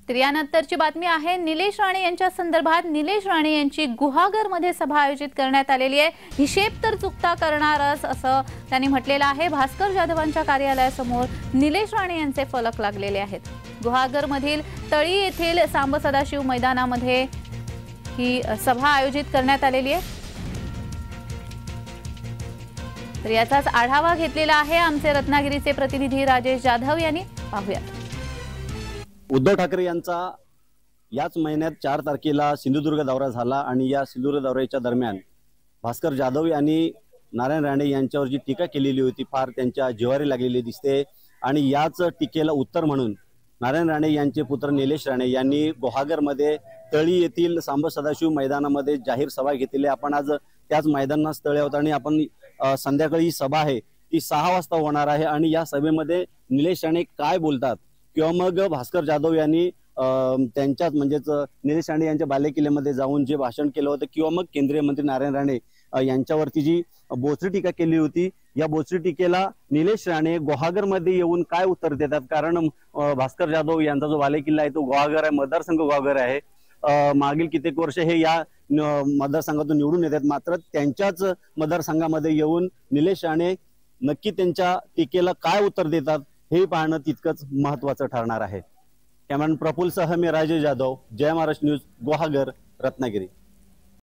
तर यानंतरची बातमी आहे निलेश राणे यांच्या संदर्भात। निलेश राणे यांची गुहागरमध्ये सभा आयोजित करण्यात आलेली आहे। हिशेब तर चुकता करणारच असं त्यांनी म्हटलेलं आहे। भास्कर जाधवांच्या कार्यालयासमोर निलेश राणे यांचे फलक लागलेले आहेत। गुहागरमधील तळी येथील सांब सदाशिव मैदानामध्ये ही सभा आयोजित करण्यात आलेली आहे। तर याचाच आढावा घेतलेला आहे आमचे रत्नागिरीचे प्रतिनिधी राजेश जाधव यांनी। पाहूयात। उद्धव ठाकरे यांचा याच महिन्यात 4 तारखेला सिंधुदुर्ग दौरा झाला आणि या सिंधुदुर्ग दौऱ्याच्या दरम्यान भास्कर जाधव यांनी नारायण राणे यांच्यावर जी टीका केलेली होती फार त्यांच्या जिव्हारी लागलेली दिसते आणि याच टीकेला उत्तर म्हणून नारायण राणे यांचे पुत्र निलेश राणे यांनी गुहागरमध्ये तळी येथील सांब सदाशिव मैदानामध्ये जाहीर सभा घेतली। आपण आज त्याच मैदानात स्थळी आहोत आणि आपण संध्याकाळी ही सभा आहे ती 6 वाजता होणार आहे आणि या सभेमध्ये निलेश राणे काय बोलतात किंवा मग भास्कर जाधव यांनी त्यांच्याच म्हणजेच निलेश राणे यांच्या बालेकिल्ल्यामध्ये जाऊन जे भाषण केलं होतं किंवा मग केंद्रीय मंत्री नारायण राणे यांच्यावरती जी बोचरी टीका केली होती या बोचरी टीकेला निलेश राणे गुहागरमध्ये येऊन काय उत्तर देतात। कारण भास्कर जाधव यांचा जो बालेकिल्ला आहे तो गुहागर आहे, मतदारसंघ गुहागर आहे। मागील कित्येक वर्ष हे या मतदारसंघातून निवडून येतात, मात्र त्यांच्याच मतदारसंघामध्ये येऊन निलेश राणे नक्की त्यांच्या टीकेला काय उत्तर देतात हे पाहणं तितकंच महत्त्वाचं ठरणार आहे। कॅमेरामॅन प्रफुल्ल सह मी राजेश जाधव, जय महाराष्ट्र न्यूज, गुहागर, रत्नागिरी।